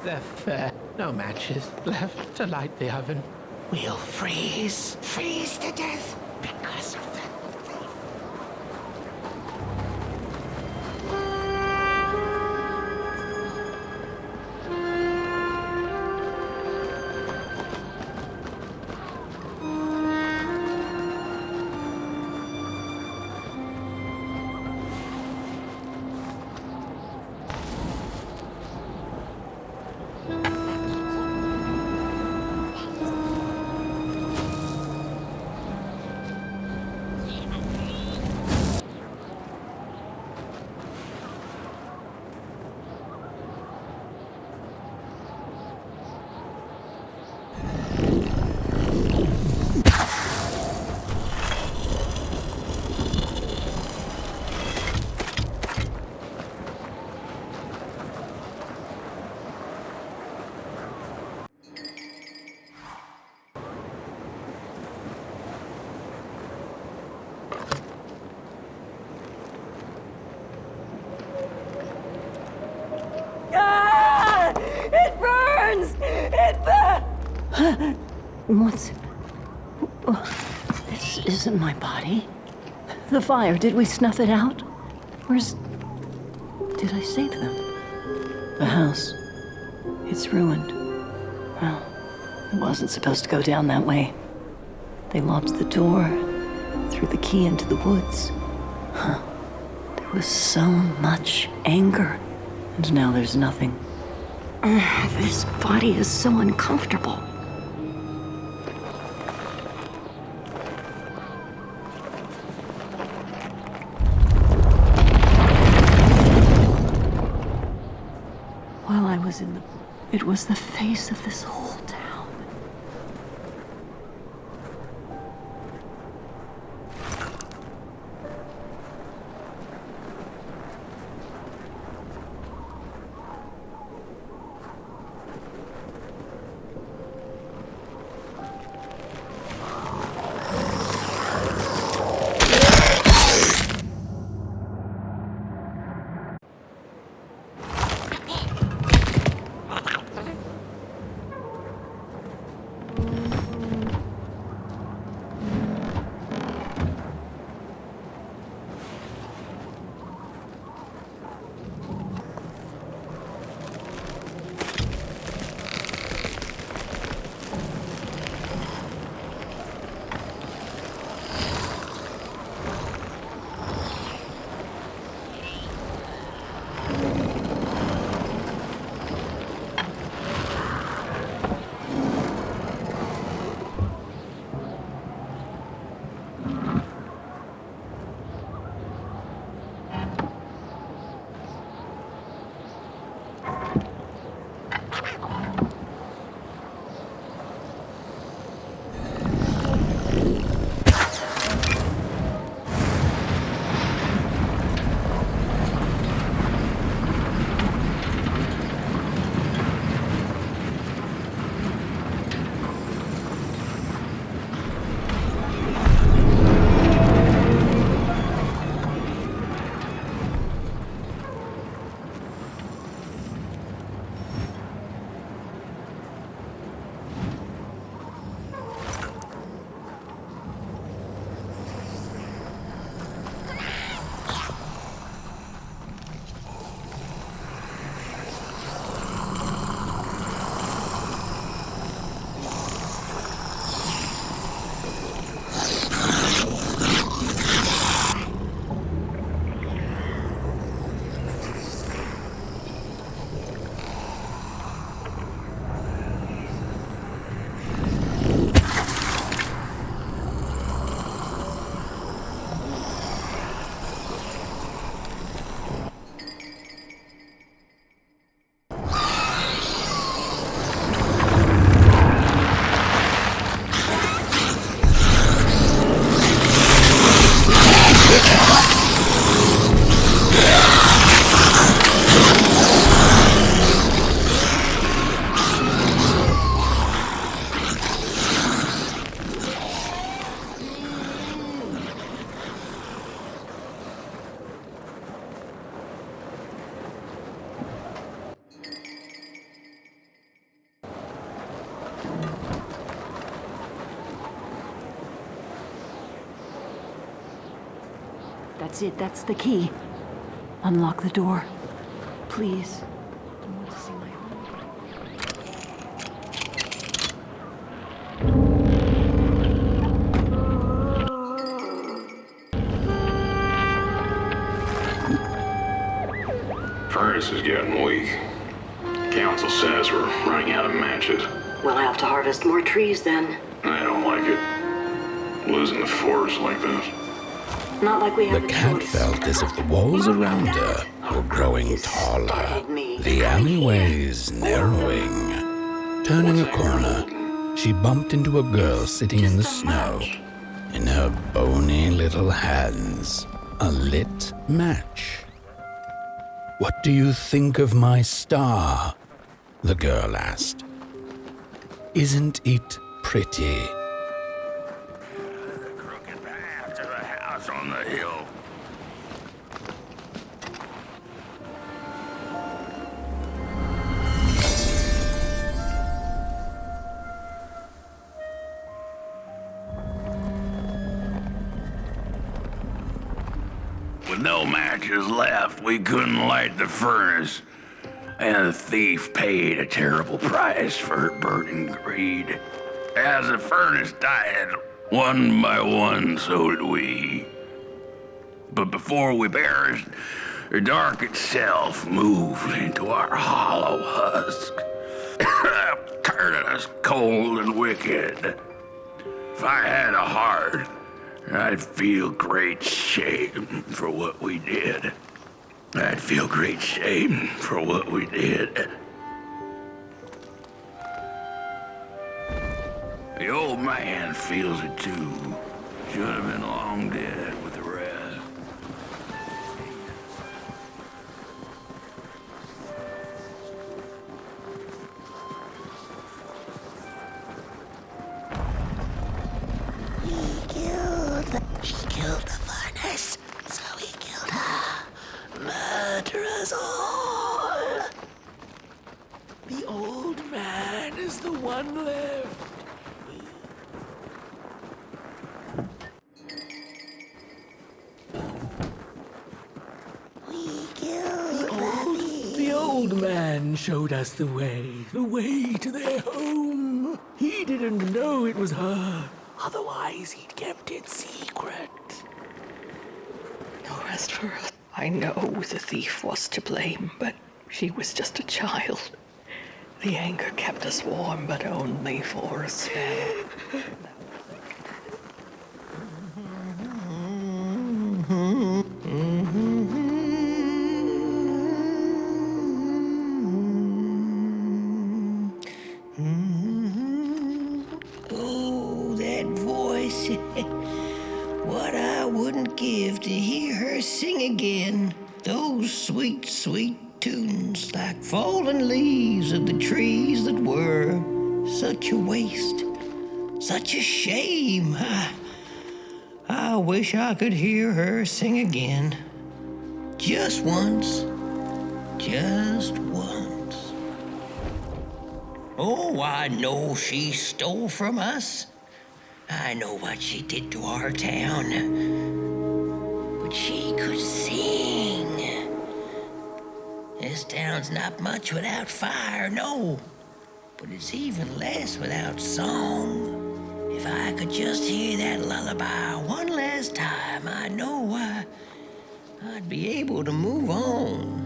They're fair. No matches left to light the oven. We'll freeze. Freeze to death because of that thief. Ah! It burns! It burns! What's... This isn't my body. The fire, did we snuff it out? Where's... Did I save them? The house. It's ruined. Well, it wasn't supposed to go down that way. They locked the door, threw the key into the woods. Huh. There was so much anger. And now there's nothing. This body is so uncomfortable. While I was in the... It was the face of this whole town. That's it, that's the key. Unlock the door. Please. I want to see my home. Furnace is getting weak. Council says we're running out of matches. We'll have to harvest more trees then. I don't like it. Losing the forest like this. Not like we have The a cat choice. felt as if the walls around her were growing taller, Startled me. the alleyways narrowing. Turning a corner, she bumped into a girl sitting in the snow. In her bony little hands, a lit match. "What do you think of my star?" the girl asked. "Isn't it pretty?" The crooked path to the house on the hill. With no matches left, we couldn't light the furnace. And the thief paid a terrible price for her burning greed. As the furnace died, one by one, so did we. But before we perished, the dark itself moved into our hollow husk, turning us cold and wicked. If I had a heart, I'd feel great shame for what we did. I'd feel great shame for what we did. The old man feels it too. Should have been long dead with the rest. She killed the furnace, so he killed her. Murder us all. The old man is the one left. We killed the old man showed us the way to their home. He didn't know it was her. Otherwise, he'd kept it secret. No rest for us. I know the thief was to blame, but she was just a child. The anger kept us warm, but only for a spell. Oh, that voice. What I wouldn't give to hear her sing again. Those sweet, sweet tunes like fallen leaves of the trees that were. Such a waste. Such a shame. I wish I could hear her sing again. Just once. Just once. Oh, I know she stole from us. I know what she did to our town. But she could sing. This town's not much without fire, no. But it's even less without song. If I could just hear that lullaby one last time, I know I'd be able to move on.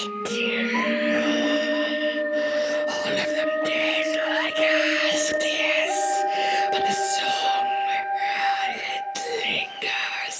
All of them dead like us, yes. But the song, it lingers.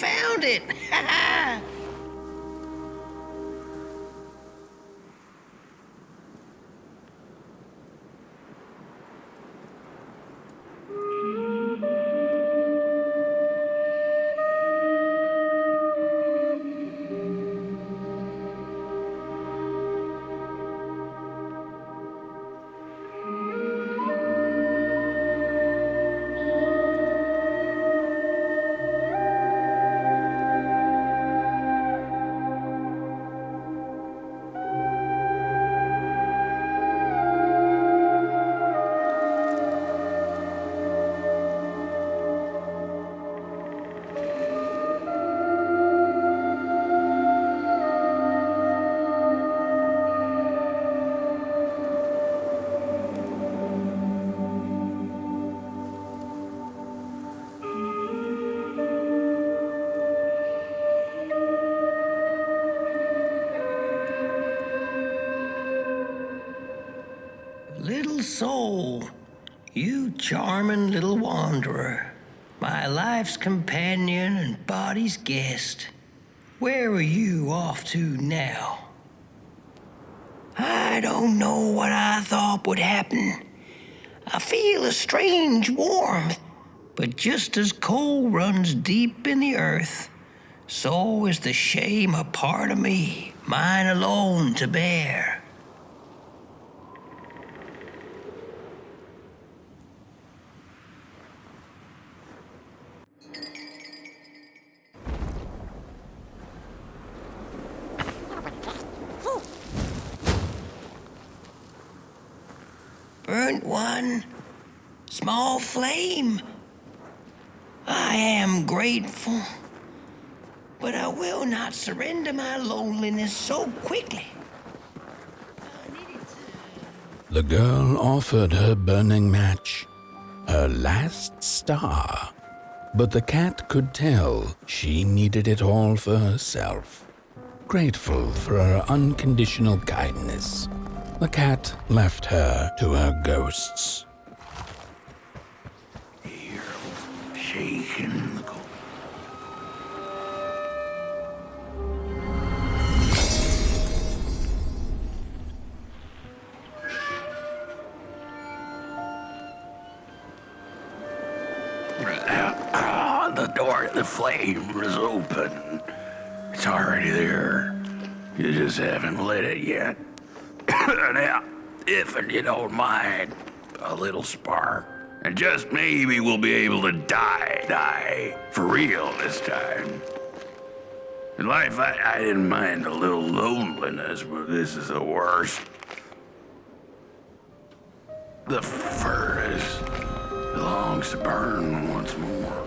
found it! Ha ha! Little soul, you charming little wanderer, my life's companion and body's guest. Where are you off to now? I don't know what I thought would happen. I feel a strange warmth, but just as coal runs deep in the earth, so is the shame a part of me, mine alone to bear. Burnt one, small flame. I am grateful, but I will not surrender my loneliness so quickly. The girl offered her burning match, her last star, but the cat could tell she needed it all for herself. Grateful for her unconditional kindness, the cat left her to her ghosts. Here, shaking the cold. The door to the flame is open. It's already there. You just haven't lit it yet. Now, if you don't mind, a little spark. And just maybe we'll be able to die for real this time. In life, I didn't mind a little loneliness, but this is the worst. The furnace belongs to burn once more.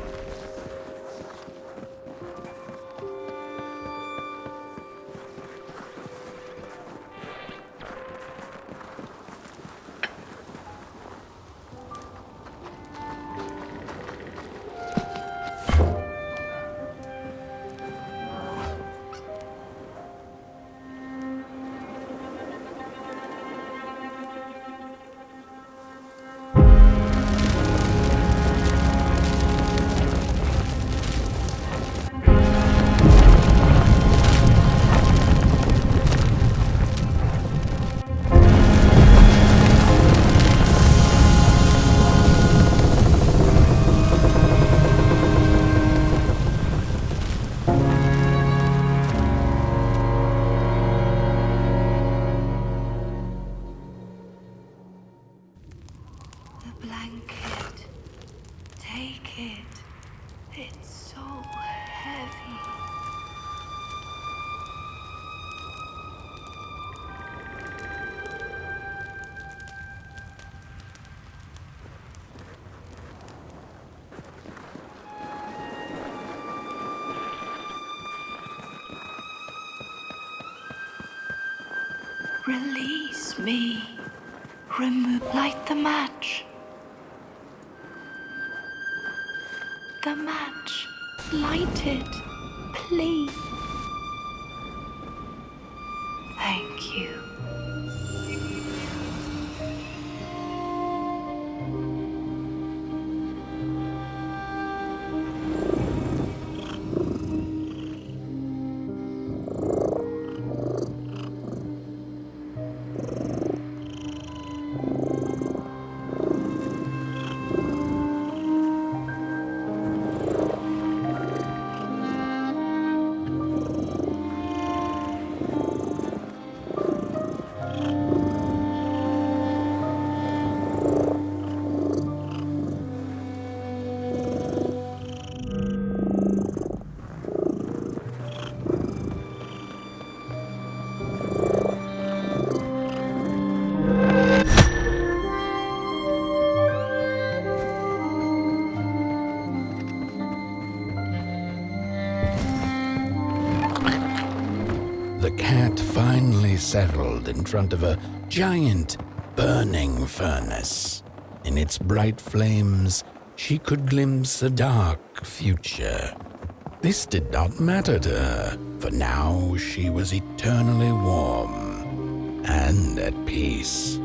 Blanket. Take it. It's so heavy. Release me. Light the match. The match. Light it, please. Thank you. the cat finally settled in front of a giant burning furnace. In its bright flames, she could glimpse a dark future. This did not matter to her, for now she was eternally warm and at peace.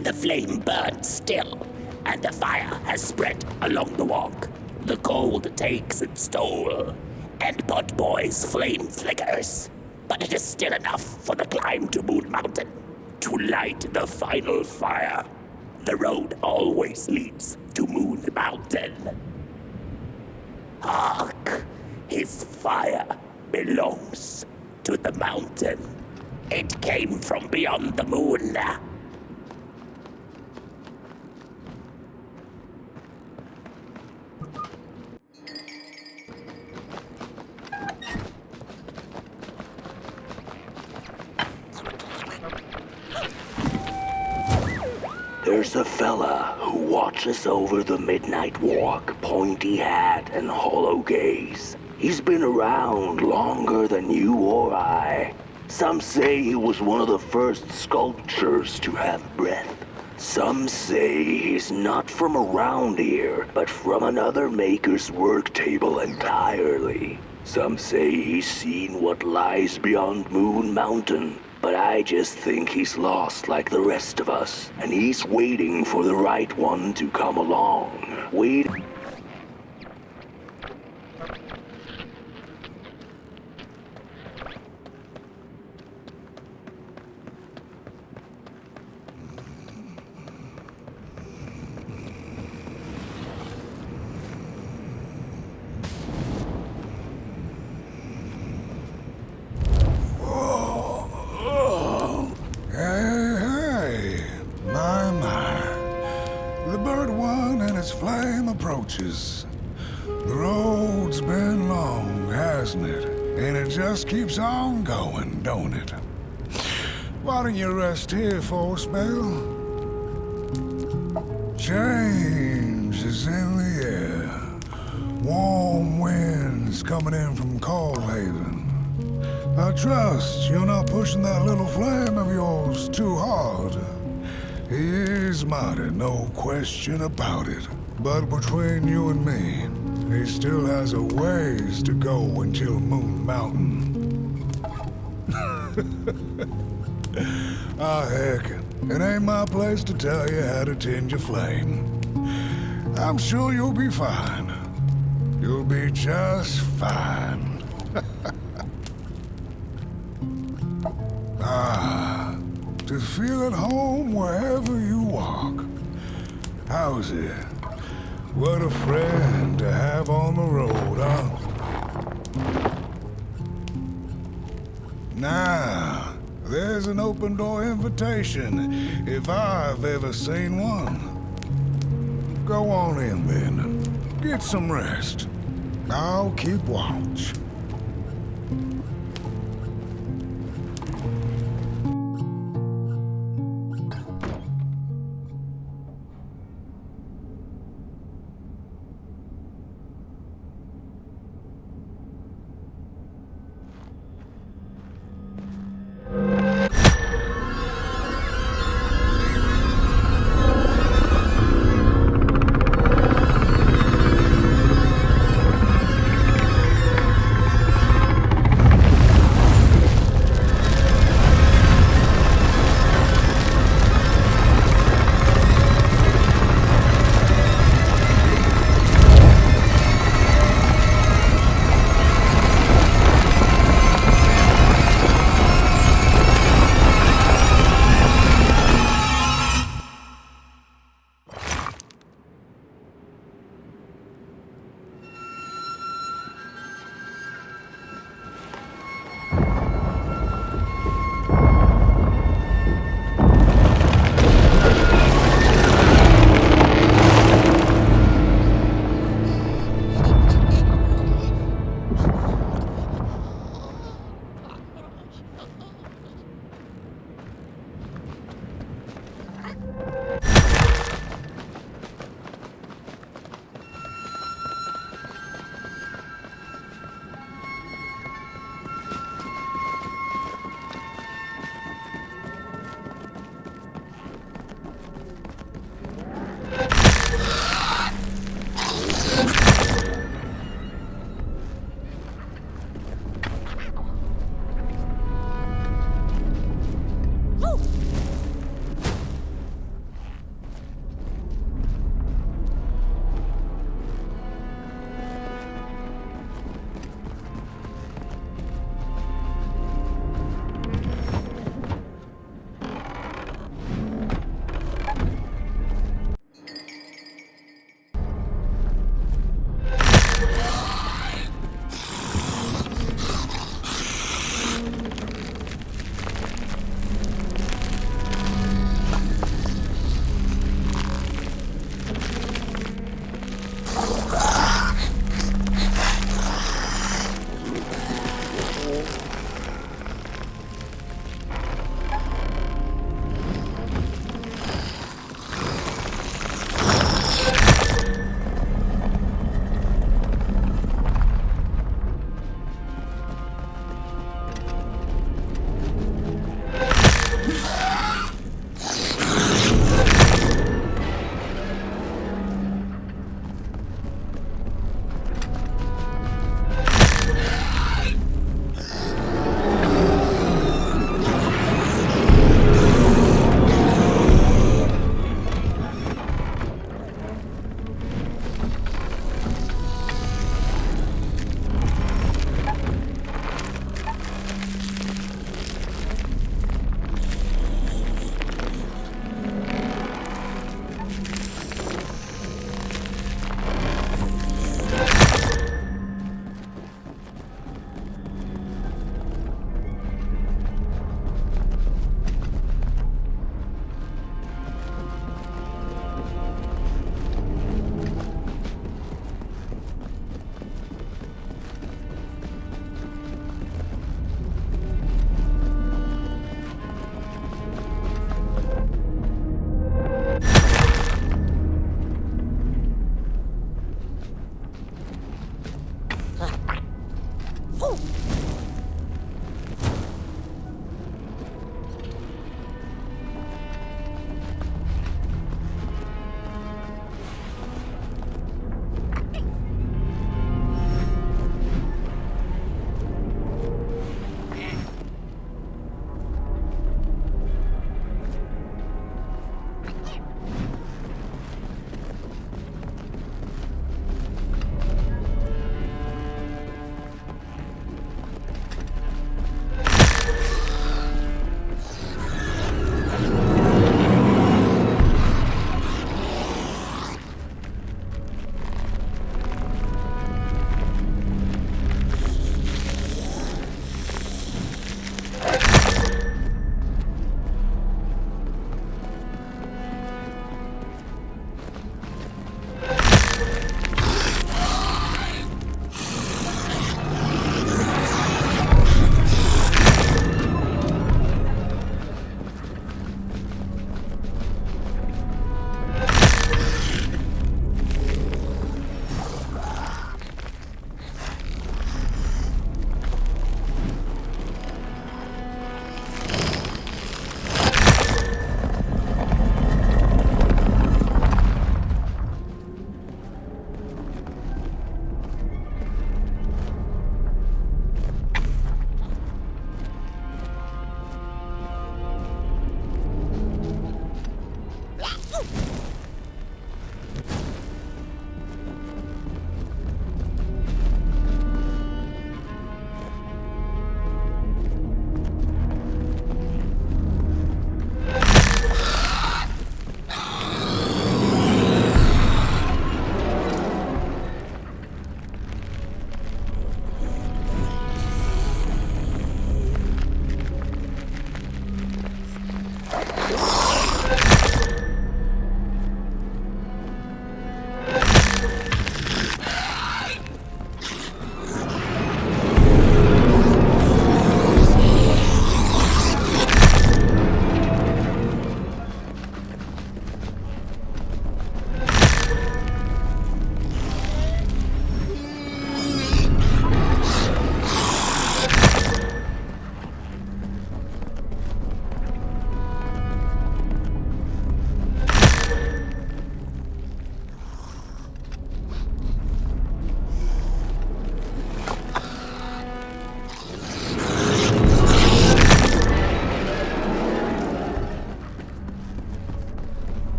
The flame burns still, and the fire has spread along the walk. The cold takes its toll, and Potboy's flame flickers. But it is still enough for the climb to Moon Mountain, to light the final fire. The road always leads to Moon Mountain. Hark! His fire belongs to the mountain. It came from beyond the moon. There's a fella who watches over the midnight walk, pointy hat and hollow gaze. He's been around longer than you or I. Some say he was one of the first sculptures to have breath. Some say he's not from around here, but from another maker's work table entirely. Some say he's seen what lies beyond Moon Mountain. But I just think he's lost like the rest of us, and he's waiting for the right one to come along. Waiting. The road's been long, hasn't it? And it just keeps on going, don't it? Why don't you rest here for a spell? Change is in the air. Warm winds coming in from Coldhaven. I trust you're not pushing that little flame of yours too hard. He is mighty, no question about it. But between you and me, he still has a ways to go until Moon Mountain. Heck, it ain't my place to tell you how to tend your flame. I'm sure you'll be fine. You'll be just fine. To feel at home wherever you walk. How's it? What a friend to have on the road, huh? Now, there's an open door invitation, if I've ever seen one. Go on in then. Get some rest. I'll keep watch.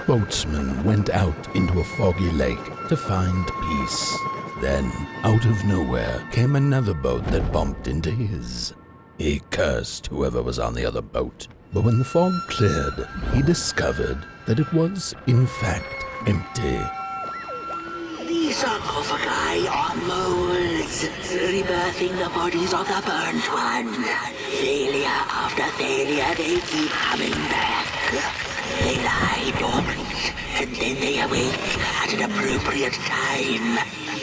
boatsman went out into a foggy lake to find peace. Then, out of nowhere, came another boat that bumped into his. He cursed whoever was on the other boat, but when the fog cleared, he discovered that it was, in fact, empty. The sarcophagi are molds, rebirthing the bodies of the burnt one. Failure after failure, they keep coming back. They lie dormant, and then they awake at an appropriate time,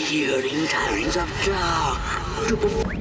during times of dark, to perform.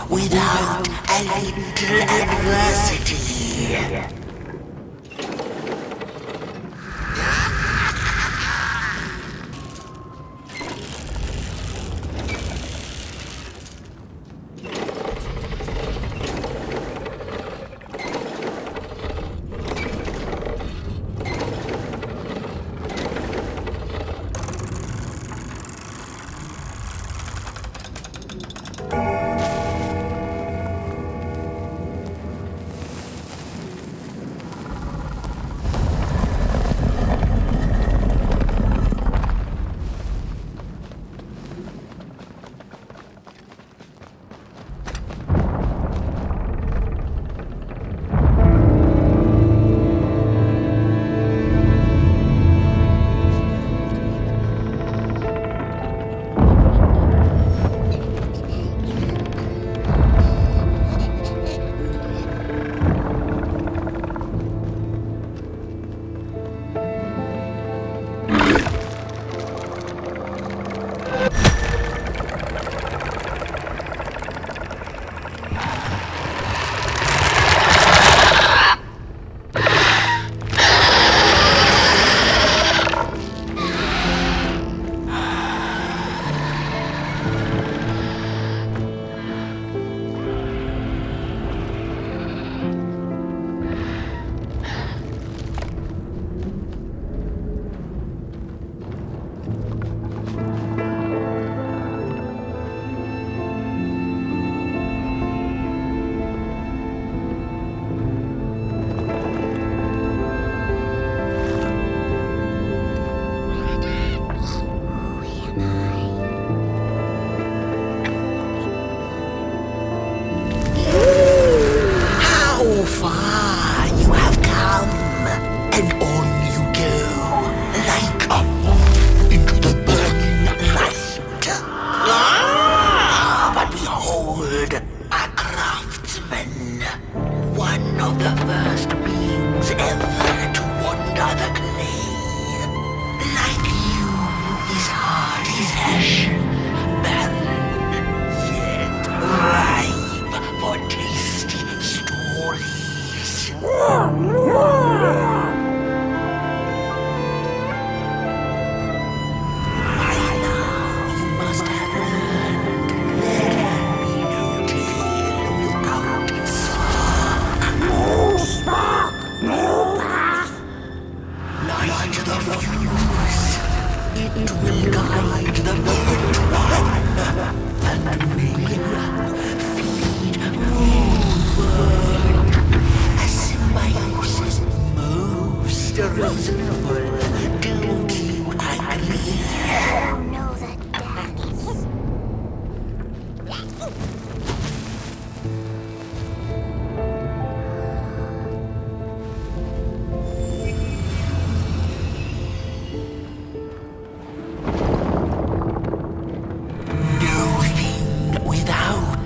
Without a little adversity.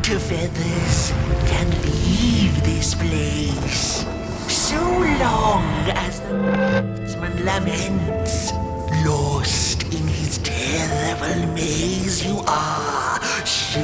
to feathers can leave this place. So long as the craftsman laments, lost in his terrible maze you are, so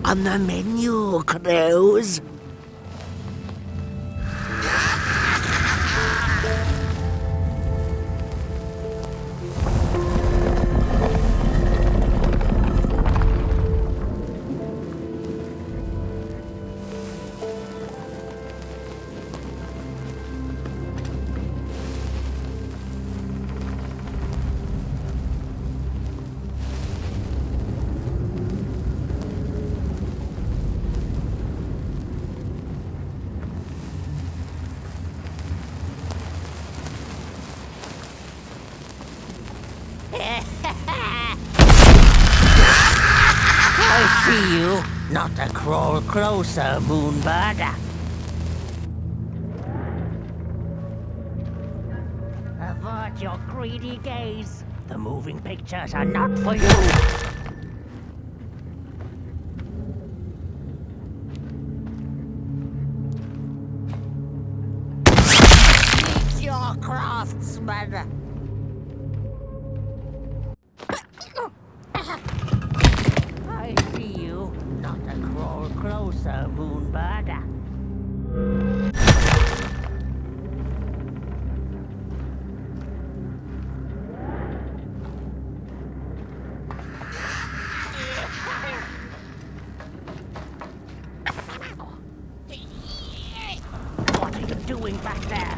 on the menu, crows. I see you. Not a crawl closer, Moonbird. Avert your greedy gaze. The moving pictures are not for you. Meet your craftsman. I see you. Not a crawl closer, Moonbird. What are you doing back there?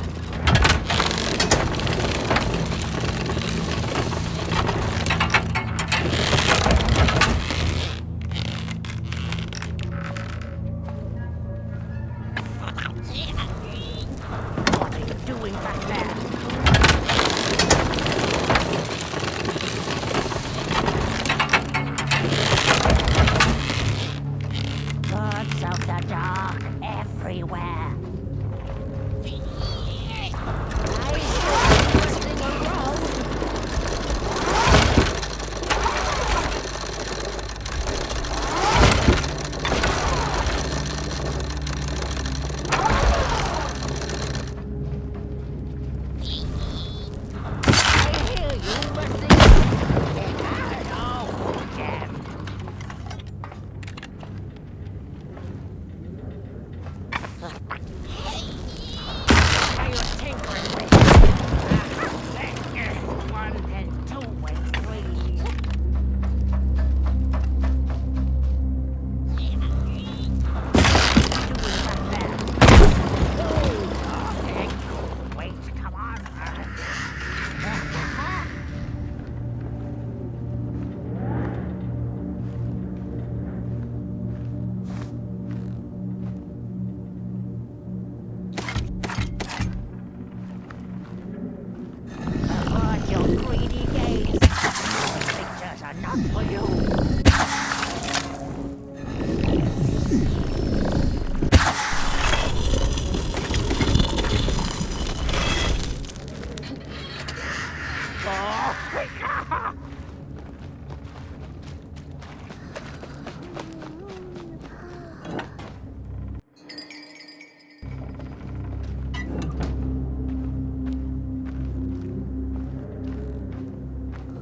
not for you.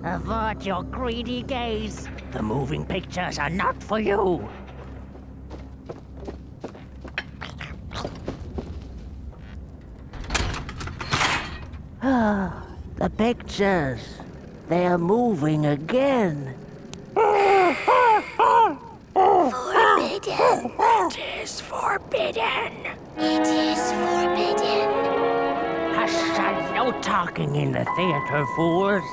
Avert your greedy gaze. The moving pictures are not for you. Ah, the pictures. They are moving again. Forbidden. It is forbidden. It is forbidden. Hush, no talking in the theater, fools.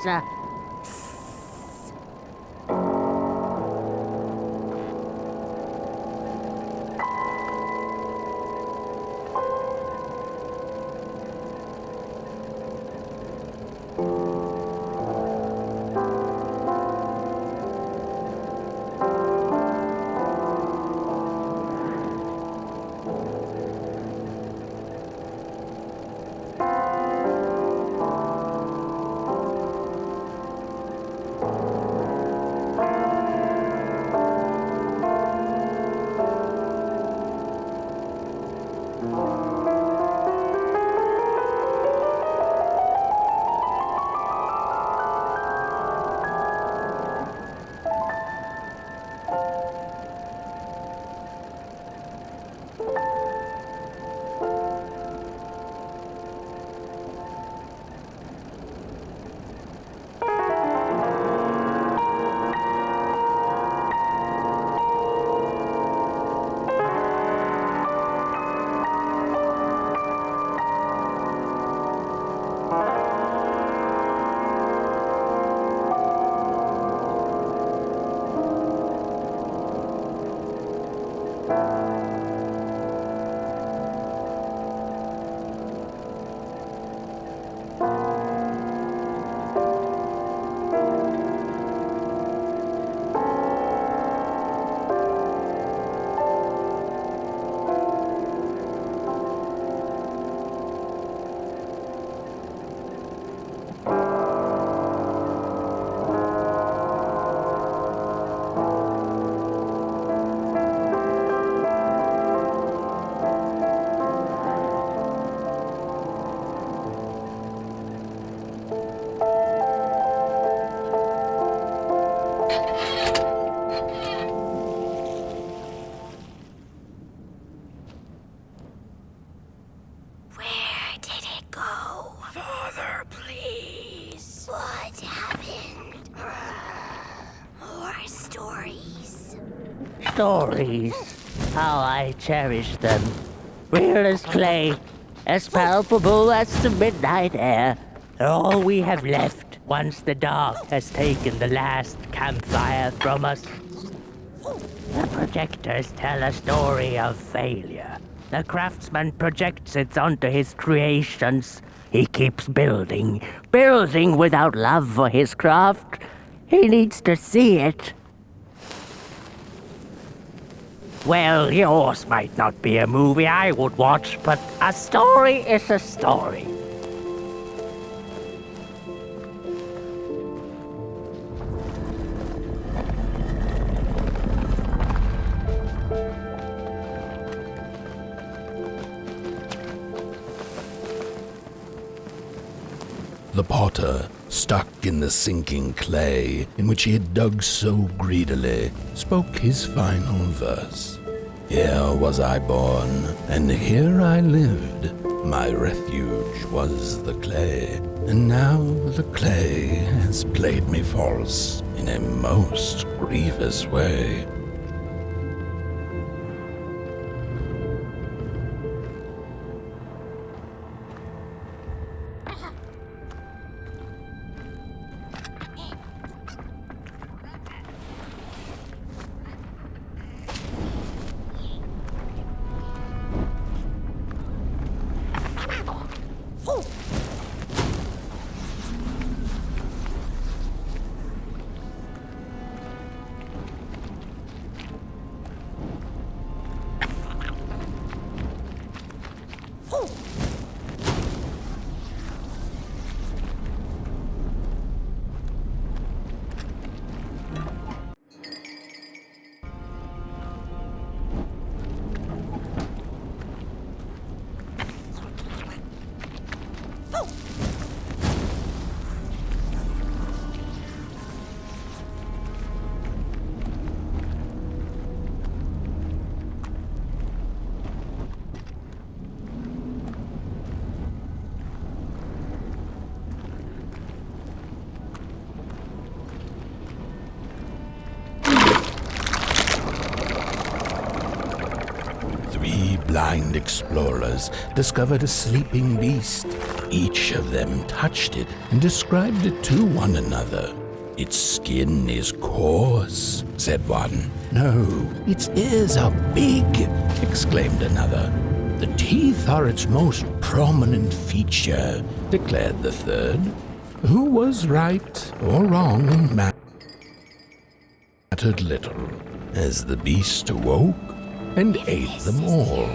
Stories. How I cherish them. Real as clay, as palpable as the midnight air. They're all we have left once the dark has taken the last campfire from us. The projectors tell a story of failure. The craftsman projects it onto his creations. He keeps building, building without love for his craft. He needs to see it. Well, yours might not be a movie I would watch, but a story is a story. The potter, stuck in the sinking clay in which he had dug so greedily, spoke his final verse. Here was I born, and here I lived. My refuge was the clay, and now the clay has played me false in a most grievous way. blind explorers discovered a sleeping beast. Each of them touched it and described it to one another. "Its skin is coarse," said one. "No, its ears are big," exclaimed another. "The teeth are its most prominent feature," declared the third. Who was right or wrong mattered little, as the beast awoke and ate them all.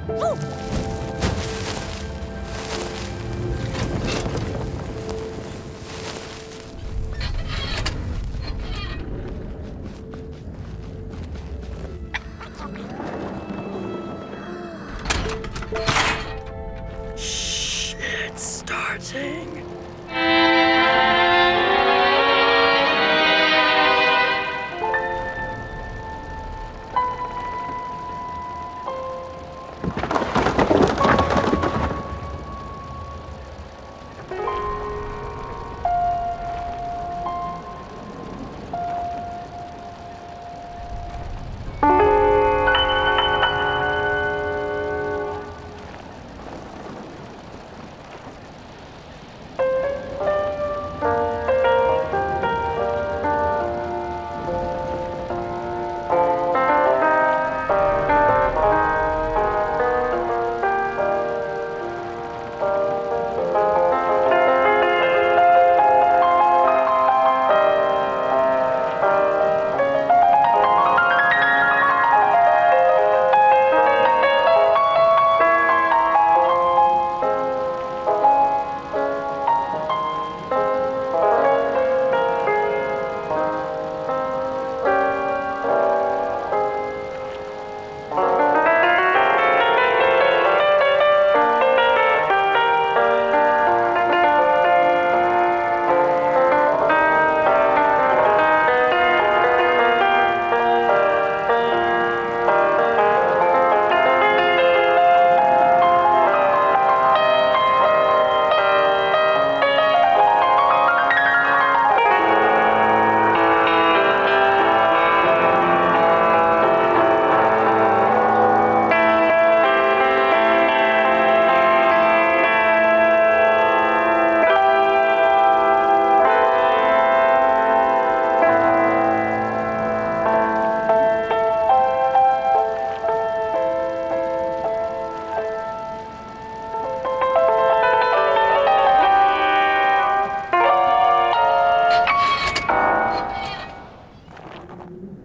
It's starting.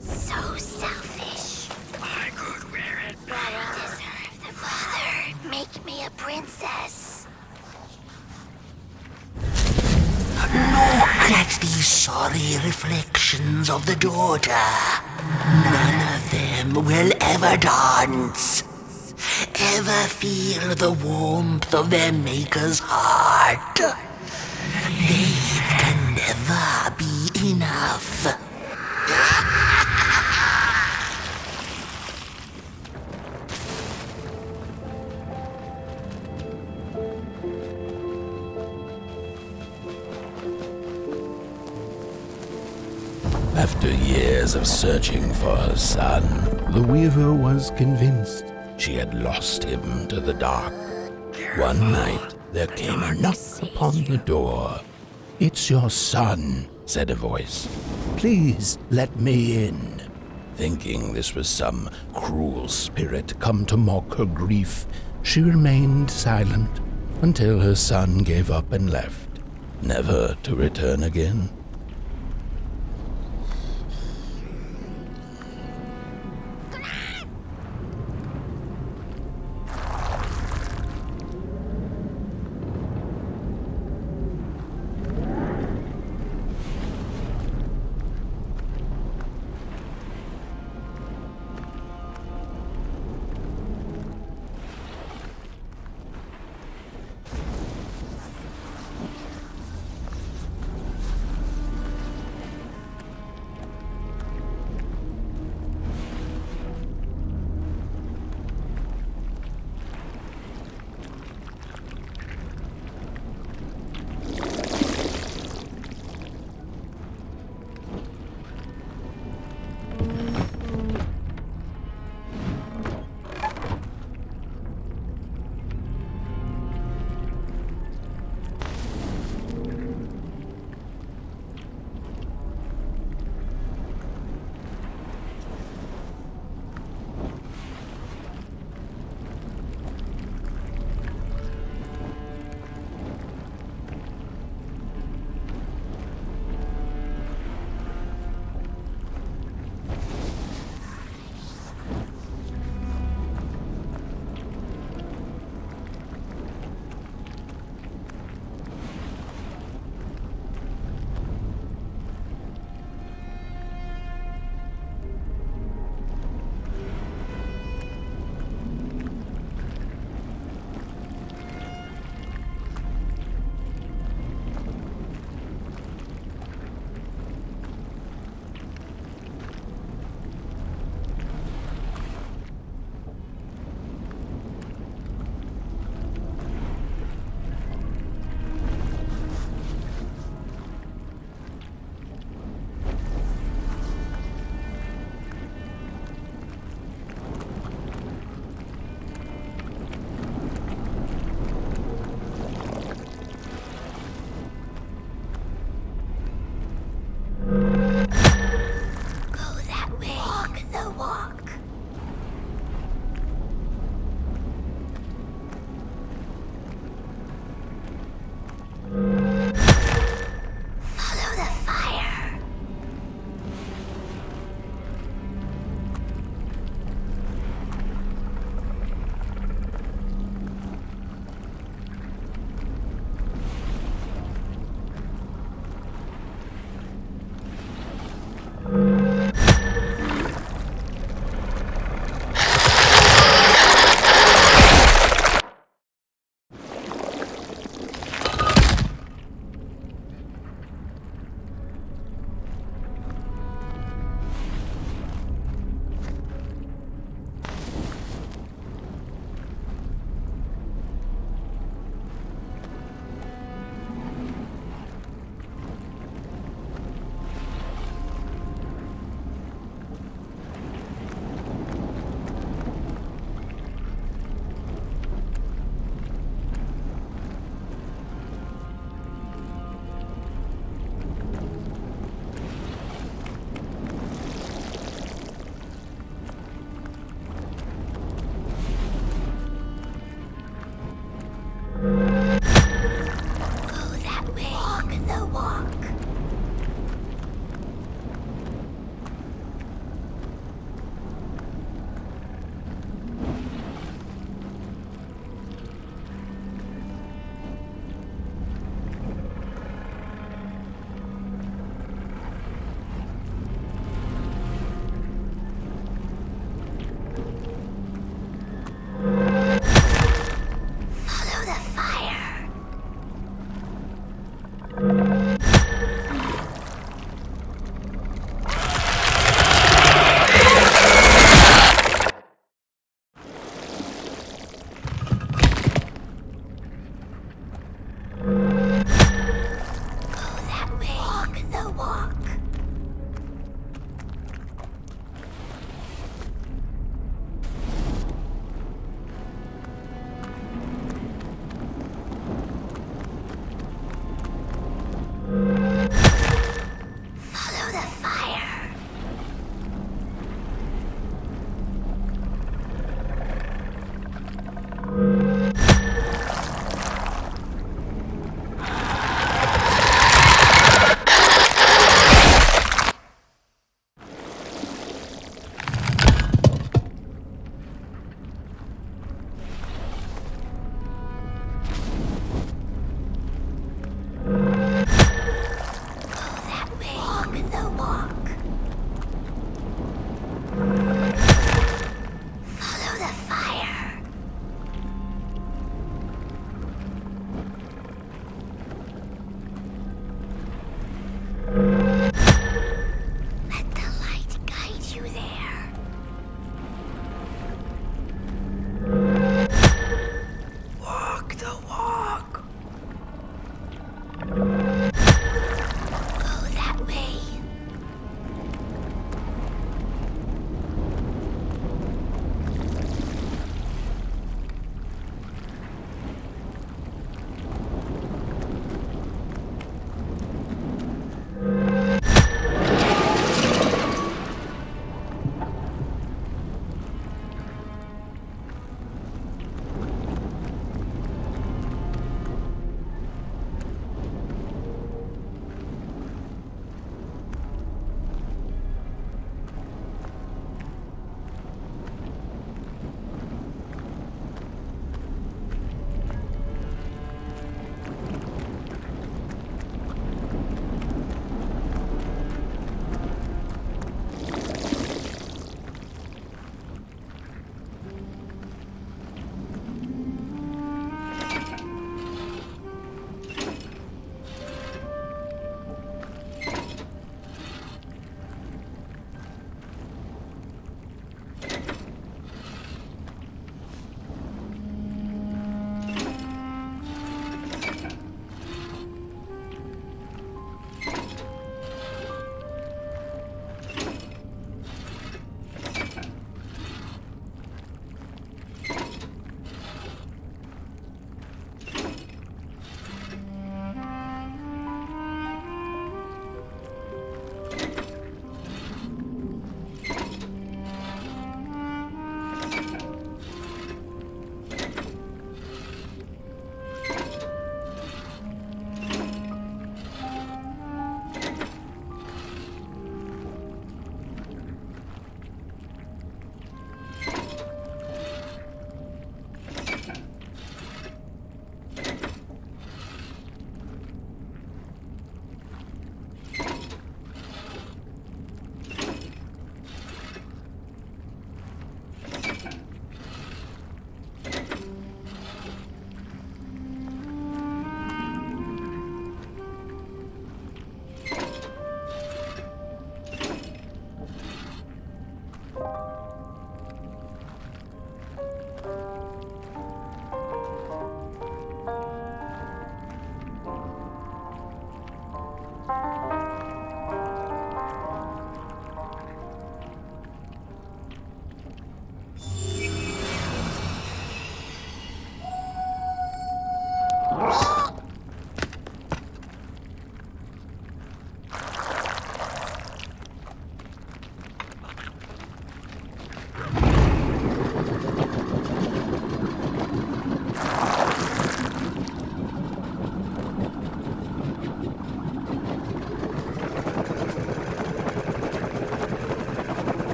So selfish. I could wear it But I deserve the father. Make me a princess. Look at these sorry reflections of the daughter. None of them will ever dance. Ever feel the warmth of their maker's heart. They can never be enough. After years of searching for her son, the weaver was convinced she had lost him to the dark. One night, there came a knock upon the door. "It's your son," said a voice. "Please let me in." Thinking this was some cruel spirit come to mock her grief, she remained silent until her son gave up and left, never to return again.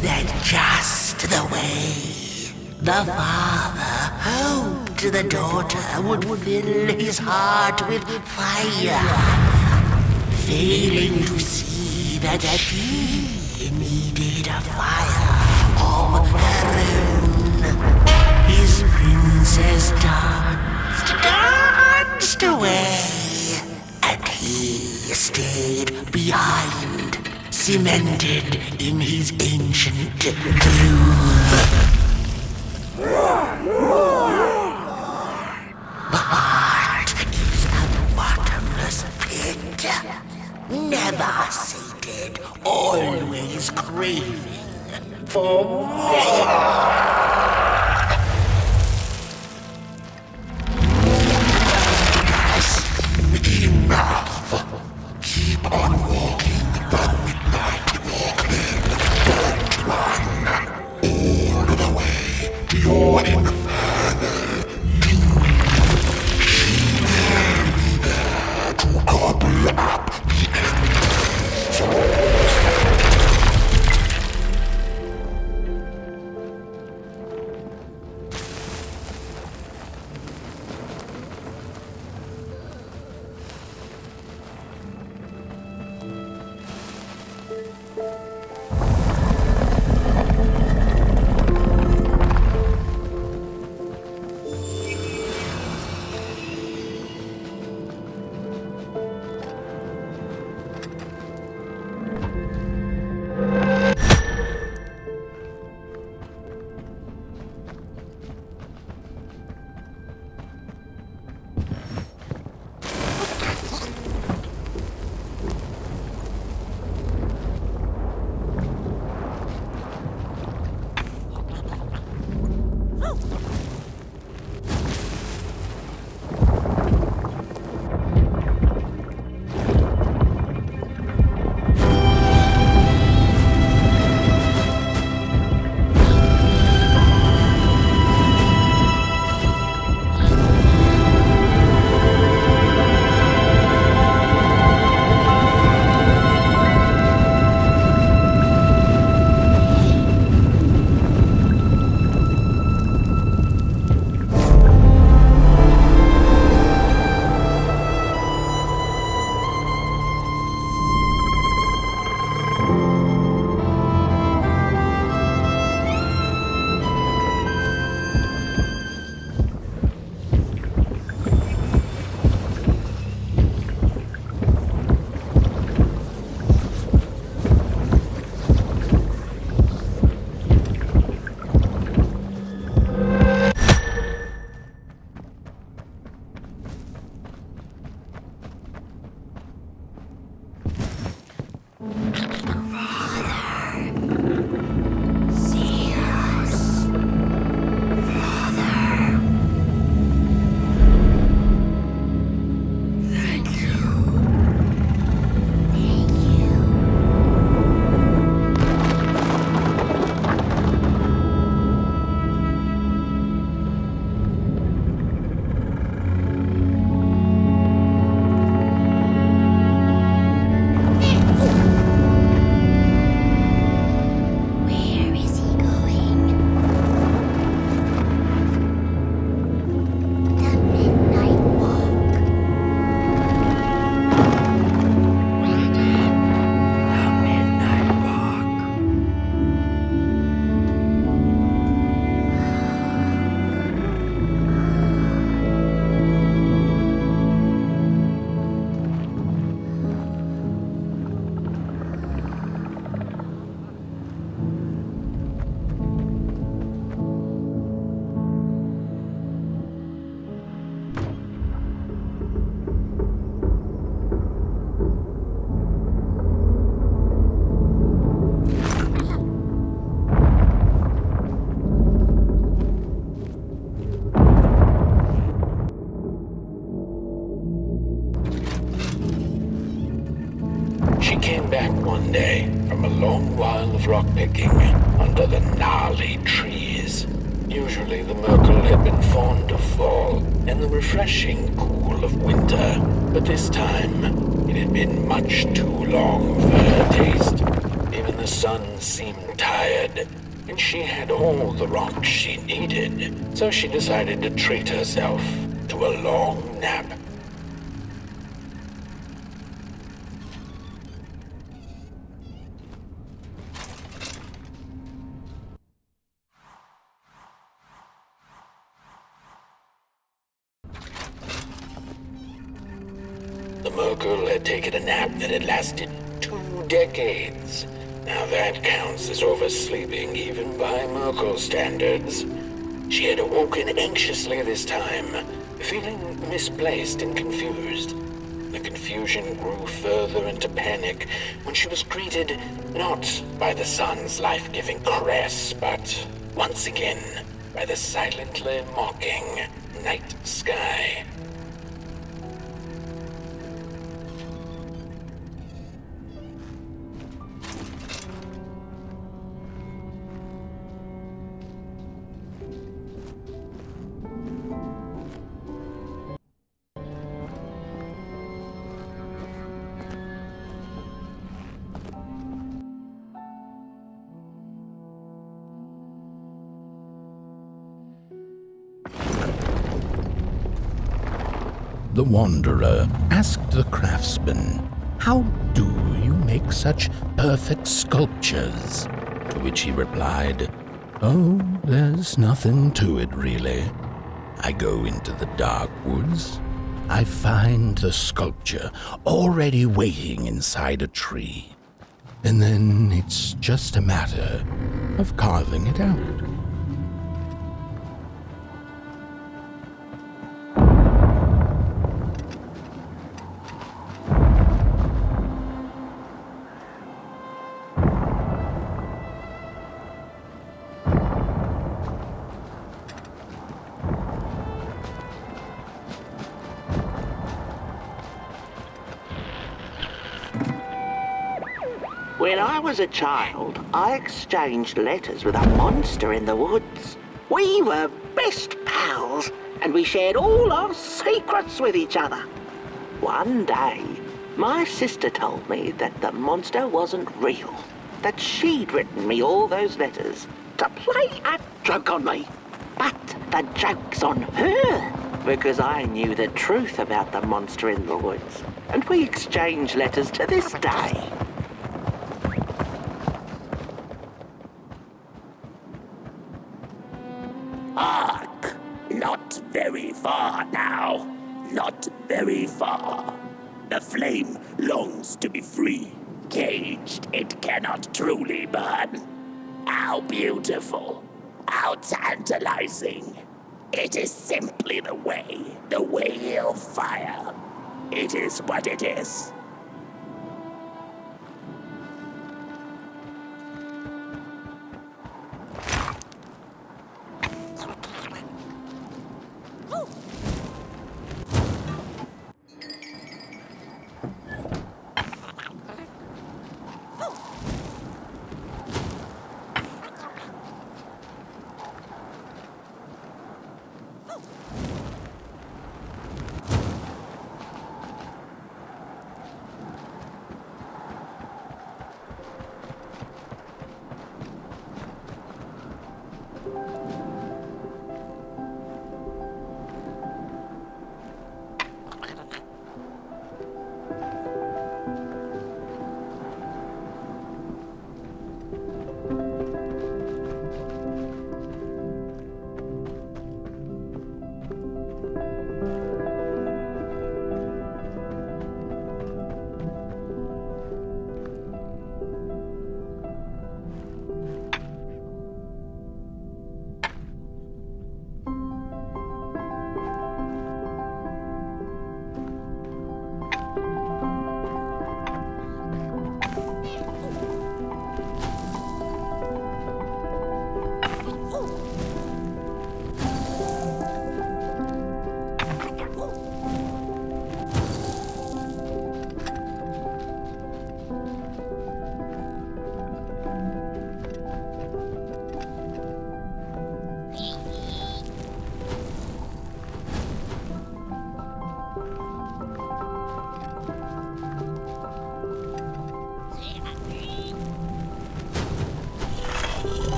that just the way the father hoped the daughter would fill his heart with fire, failing to see that she needed a fire of her own. His princess danced away, and he stayed behind, cemented in his ancient doom. The heart is a bottomless pit, never sated, always craving for more. Enough. Keep on walking the midnight walk then. Don't run. All the way to your infernal doom. She will be there to gobble up the embers. one day from a long while of rock-picking under the gnarly trees. Usually the Merkel had been fond of fall and the refreshing cool of winter, but this time it had been much too long for her taste. Even the sun seemed tired, and she had all the rocks she needed, so she decided to treat herself to a long nap. The Merkle had taken a nap that had lasted 2 decades. Now that counts as oversleeping even by Merkle standards. She had awoken anxiously this time, feeling misplaced and confused. The confusion grew further into panic when she was greeted not by the sun's life-giving caress, but once again by the silently mocking night sky. The Wanderer asked the craftsman, "How do you make such perfect sculptures?" To which he replied, "Oh, there's nothing to it really. I go into the dark woods. I find the sculpture already waiting inside a tree. And then it's just a matter of carving it out." When I was a child, I exchanged letters with a monster in the woods. We were best pals, and we shared all our secrets with each other. One day, my sister told me that the monster wasn't real, that she'd written me all those letters to play a joke on me. But the joke's on her, because I knew the truth about the monster in the woods, and we exchange letters to this day. Hark! Not very far now. Not very far. The flame longs to be free. Caged, it cannot truly burn. How beautiful. How tantalizing. It is simply the way of fire. It is what it is.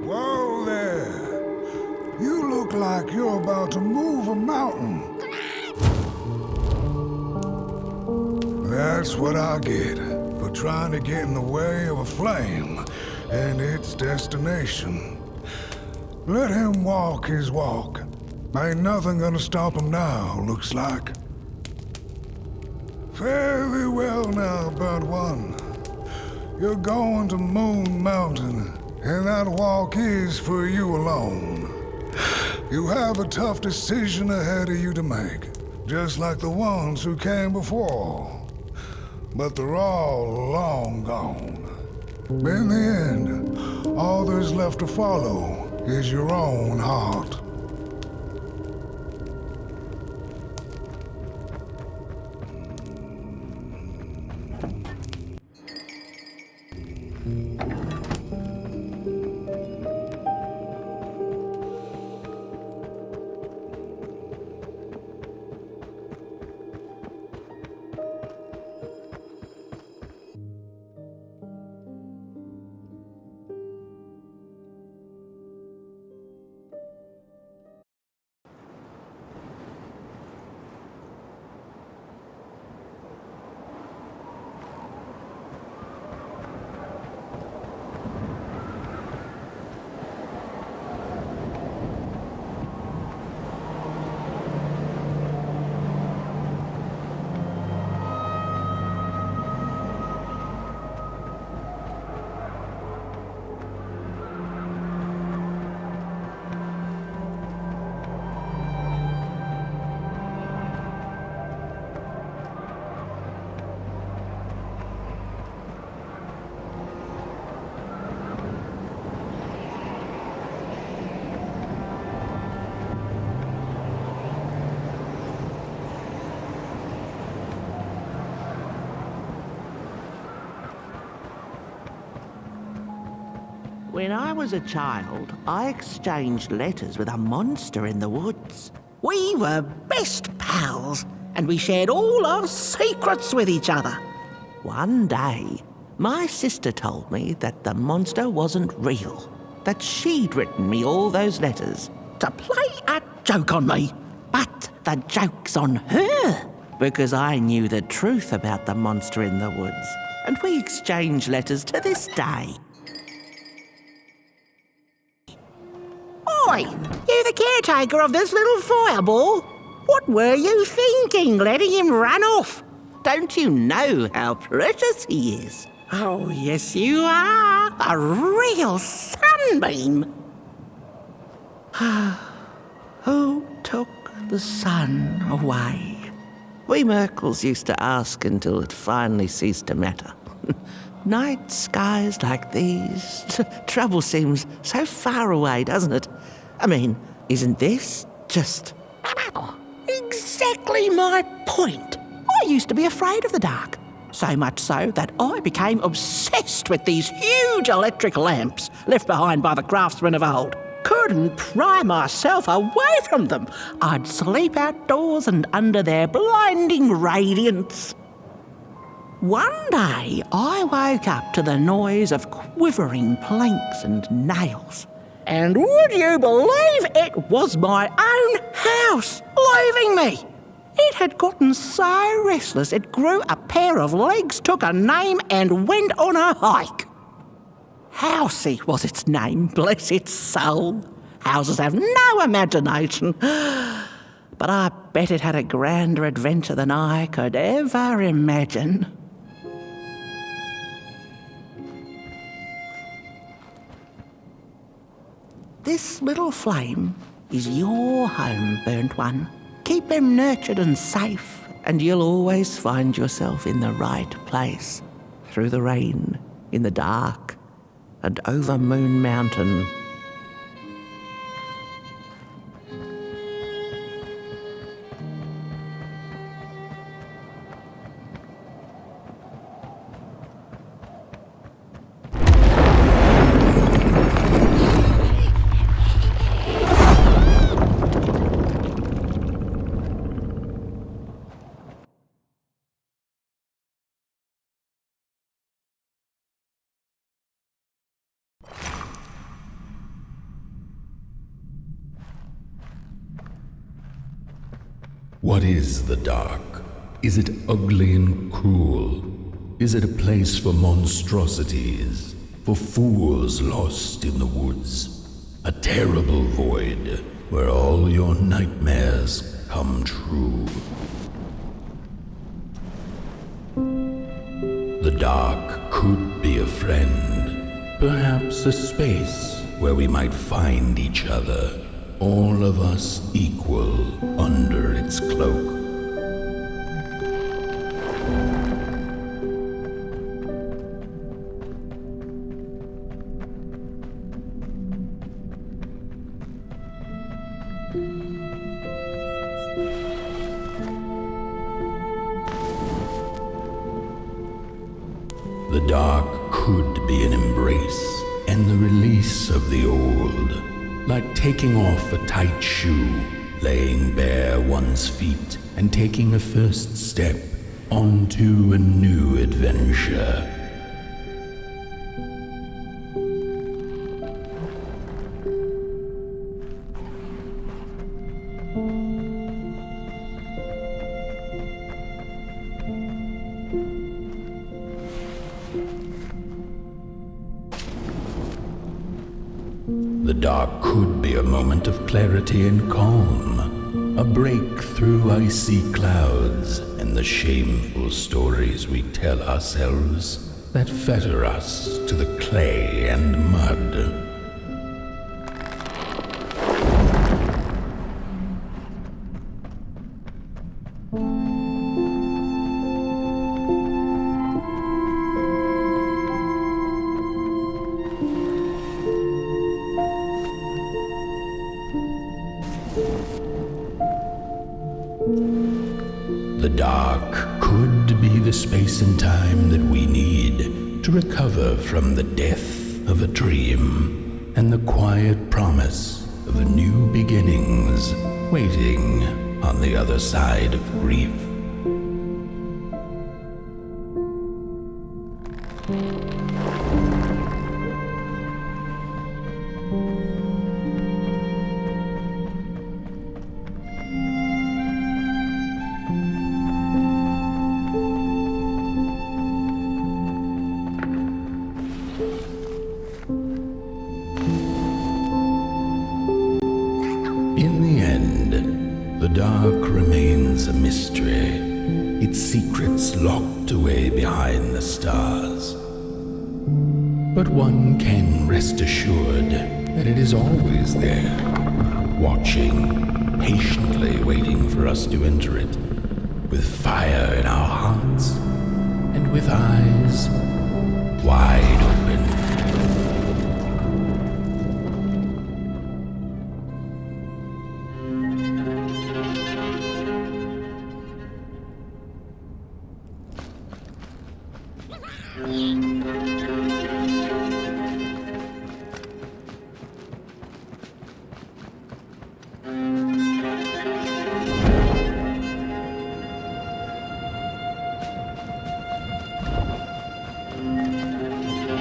Whoa there! You look like you're about to move a mountain. That's what I get for trying to get in the way of a flame and its destination. Let him walk his walk. Ain't nothing gonna stop him now, looks like. Fare thee well now, Burnt One. You're going to Moon Mountain, and that walk is for you alone. You have a tough decision ahead of you to make, just like the ones who came before. But they're all long gone. In the end, all there's left to follow is your own heart. When I was a child, I exchanged letters with a monster in the woods. We were best pals, and we shared all our secrets with each other. One day, my sister told me that the monster wasn't real, that she'd written me all those letters to play a joke on me. But the joke's on her, because I knew the truth about the monster in the woods, and we exchange letters to this day. Oi, you the caretaker of this little fireball? What were you thinking, letting him run off? Don't you know how precious he is? Oh, yes, you are. A real sunbeam. Who took the sun away? We Merkles used to ask until it finally ceased to matter. Night skies like these, trouble seems so far away, doesn't it? I mean, isn't this just... Exactly my point. I used to be afraid of the dark. So much so that I became obsessed with these huge electric lamps left behind by the craftsmen of old. Couldn't pry myself away from them. I'd sleep outdoors and under their blinding radiance. One day, I woke up to the noise of quivering planks and nails. And would you believe it was my own house leaving me? It had gotten so restless it grew a pair of legs, took a name, and went on a hike. Housey was its name, bless its soul. Houses have no imagination. But I bet it had a grander adventure than I could ever imagine. This little flame is your home, burnt one. Keep them nurtured and safe, and you'll always find yourself in the right place. Through the rain, in the dark, and over Moon Mountain. What is the dark? Is it ugly and cruel? Is it a place for monstrosities, for fools lost in the woods? A terrible void where all your nightmares come true. The dark could be a friend, perhaps a space where we might find each other. All of us equal under its cloak. The dark could be an embrace and the release of the old. Like taking off a tight shoe, laying bare one's feet, and taking a first step onto a new adventure. The dark could be a moment of clarity and calm, a break through icy clouds and the shameful stories we tell ourselves that fetter us to the clay and mud. The dark could be the space and time that we need to recover from the death of a dream and the quiet promise of new beginnings waiting on the other side of grief. In the end, the dark remains a mystery, its secrets locked away behind the stars. But one can rest assured that it is always there, watching, patiently waiting for us to enter it, with fire in our hearts and with eyes wide open.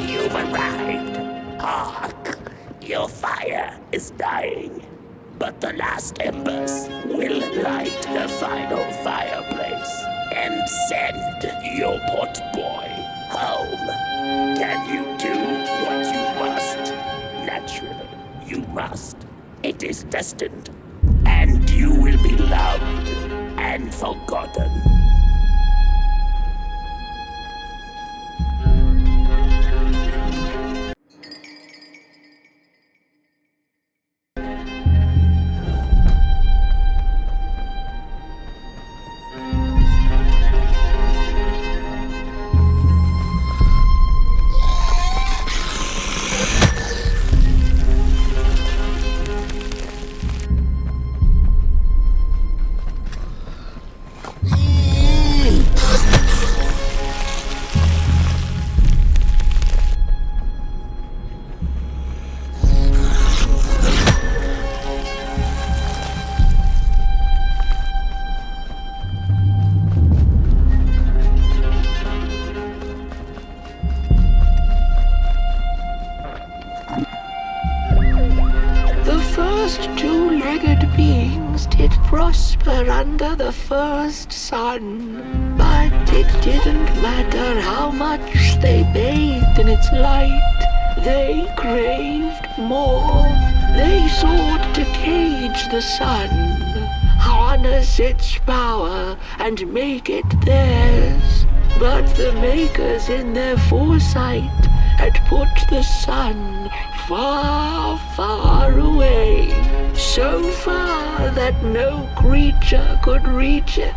You've arrived. Hark! Your fire is dying, but the last embers will light the final fireplace and send your potboy home. Can you do what you must? Naturally, you must. It is destined, and you will be loved and forgotten. Two-legged beings did prosper under the first sun, but it didn't matter how much they bathed in its light. They craved more. They sought to cage the sun, harness its power, and make it theirs. But the makers in their foresight had put the sun far, far away, so far that no creature could reach it.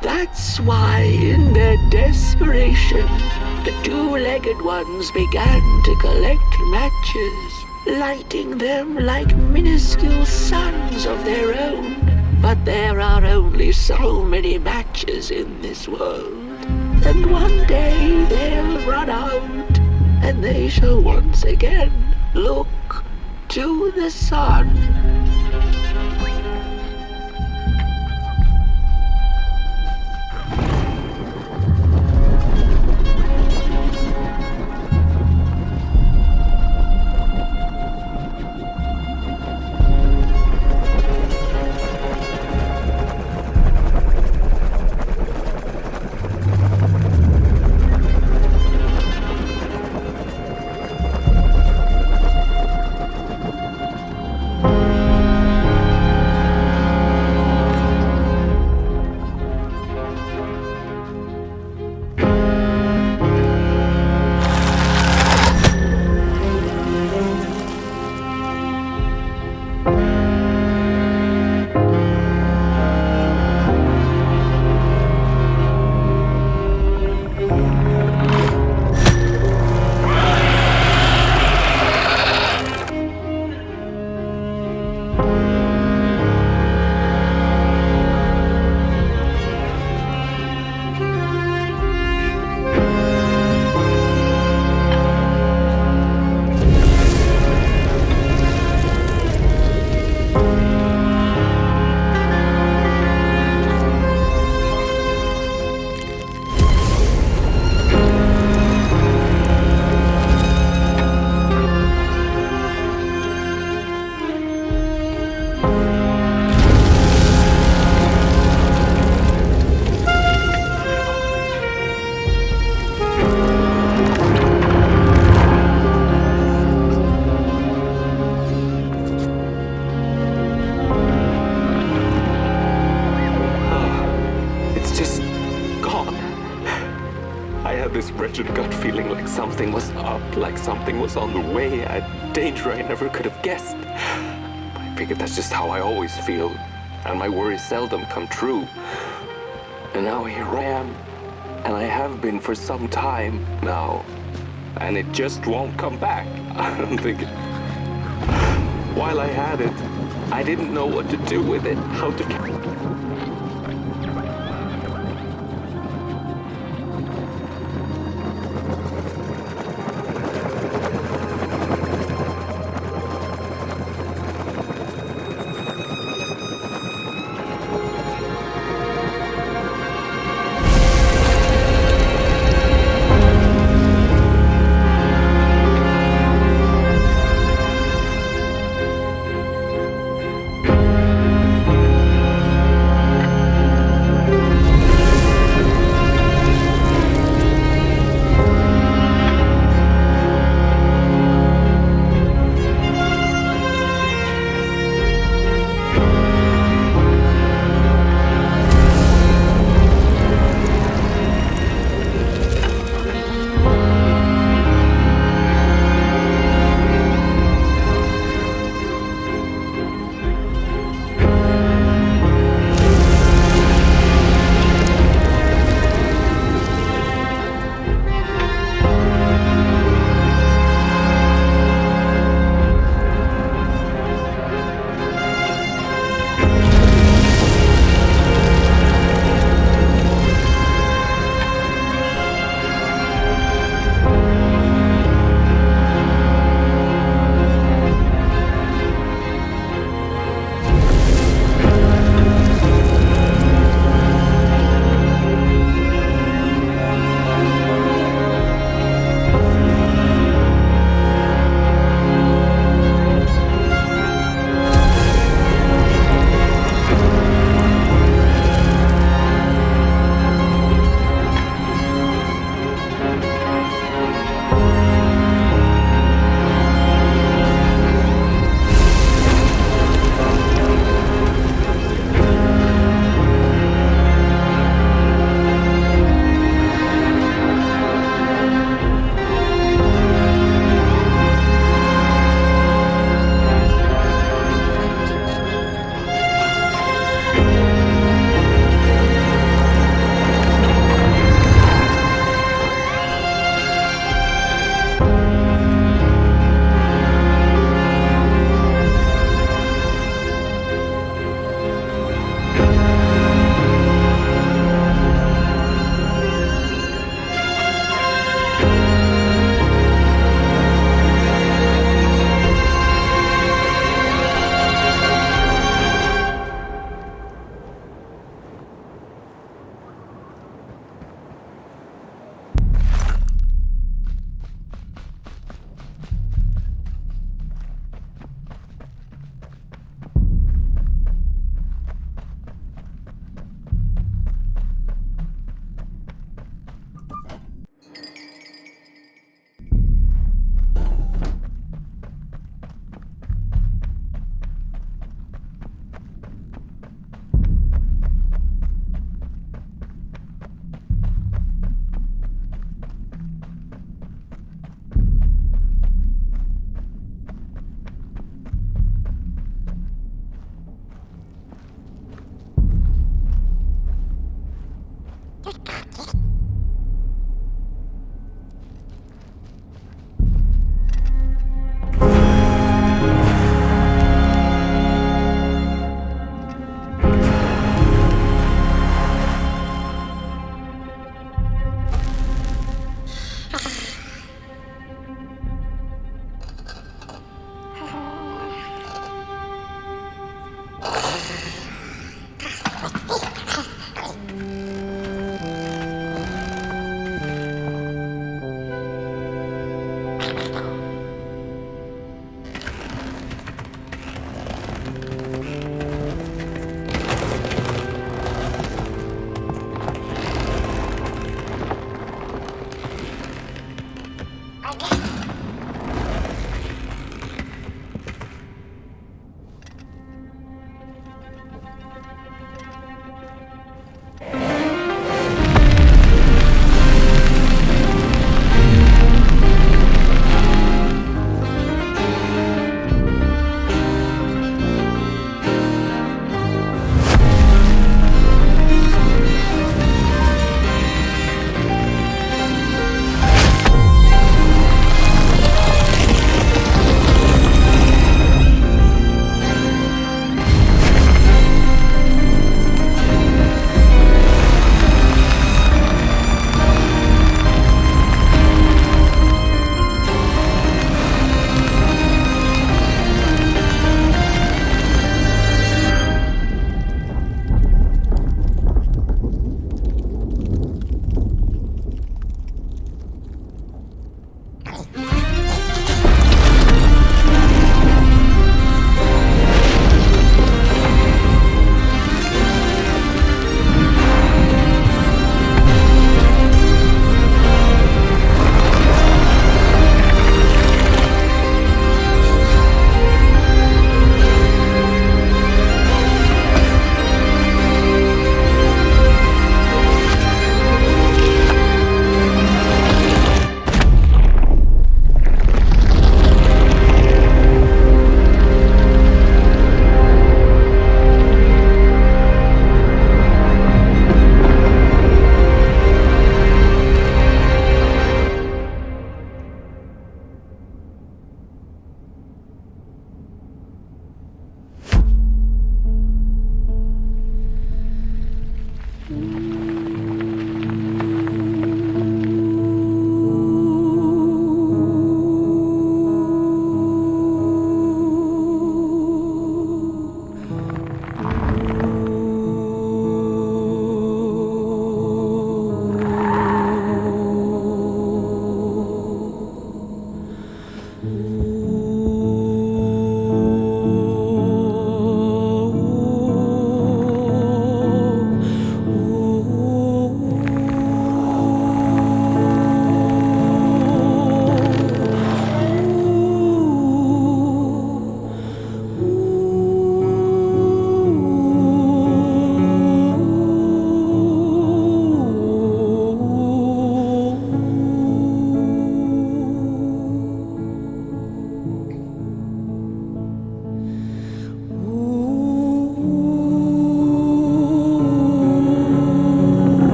That's why, in their desperation, the two-legged ones began to collect matches, lighting them like minuscule suns of their own. But there are only so many matches in this world, and one day they'll run out, and they shall once again look to the sun. up like something was on the way, a danger I never could have guessed. I figured that's just how I always feel, and my worries seldom come true. And now here I am, and I have been for some time now, and it just won't come back. I'm thinking, while I had it, I didn't know what to do with it, how to...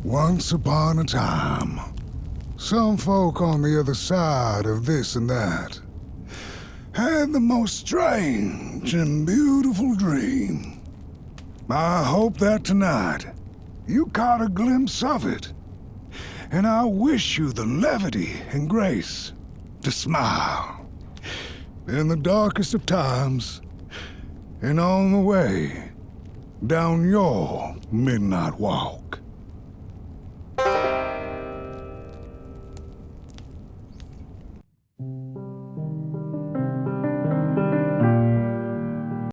Once upon a time, some folk on the other side of this and that had the most strange and beautiful dream. I hope that tonight you caught a glimpse of it, and I wish you the levity and grace to smile in the darkest of times and on the way down your midnight walk.